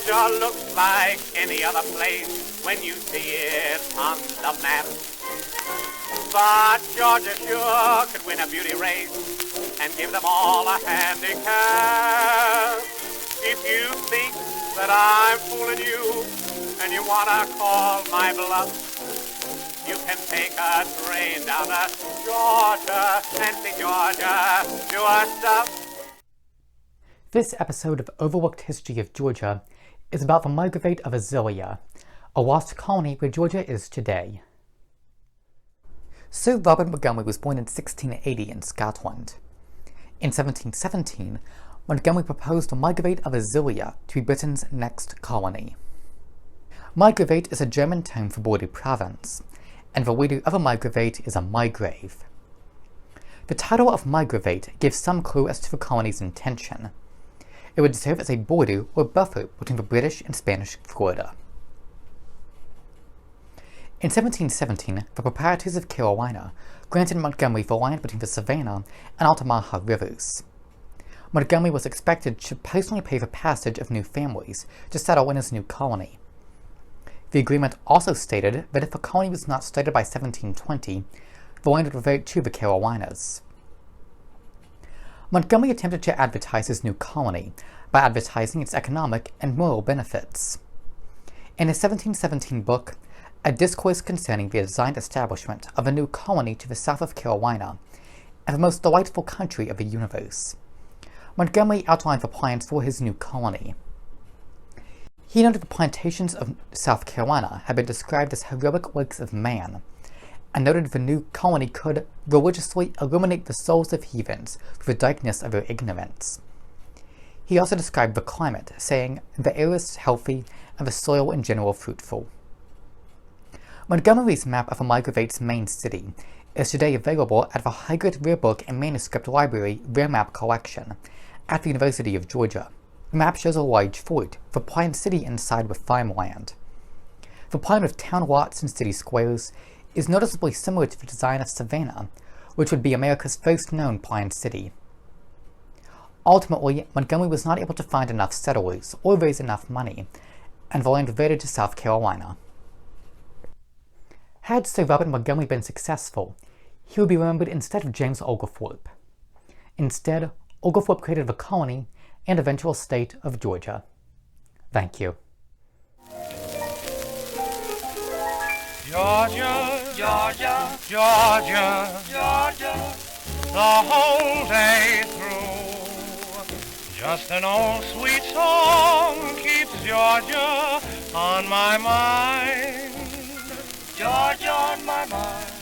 Georgia looks like any other place when you see it on the map. But Georgia sure could win a beauty race and give them all a handicap. If you think that I'm fooling you and you wanna call my bluff, you can take a train down to Georgia and see Georgia do her stuff. This episode of Overlooked History of Georgia is about the Margravate of Azilia, a lost colony where Georgia is today. Sir Robert Montgomery was born in 1680 in Scotland. In 1717, Montgomery proposed the Margravate of Azilia to be Britain's next colony. Margravate is a German term for border province, and the leader of a Margravate is a Margrave. The title of Margravate gives some clue as to the colony's intention. It would serve as a border or buffer between the British and Spanish Florida. In 1717, the proprietors of Carolina granted Montgomery the land between the Savannah and Altamaha rivers. Montgomery was expected to personally pay the passage of new families to settle in his new colony. The agreement also stated that if the colony was not started by 1720, the land would revert to the Carolinas. Montgomery attempted to advertise his new colony by advertising its economic and moral benefits. In his 1717 book, A Discourse Concerning the Designed Establishment of a New Colony to the South of Carolina, and the Most Delightful Country of the Universe, Montgomery outlined the plans for his new colony. He noted the plantations of South Carolina had been described as heroic works of man, and noted the new colony could religiously illuminate the souls of heathens through the darkness of their ignorance. He also described the climate, saying, "The air is healthy and the soil in general fruitful." Montgomery's map of the Margravate's main city is today available at the Hygert Rare Book and Manuscript Library Rare Map Collection at the University of Georgia. The map shows a large fort, the planned city inside with farmland. The plan of town lots and city squares is noticeably similar to the design of Savannah, which would be America's first known planned city. Ultimately, Montgomery was not able to find enough settlers or raise enough money, and the land reverted to South Carolina. Had Sir Robert Montgomery been successful, he would be remembered instead of James Oglethorpe. Instead, Oglethorpe created the colony and eventual state of Georgia. Thank you. Georgia, Georgia, Georgia, Georgia, the whole day through. Just an old sweet song keeps Georgia on my mind. Georgia on my mind.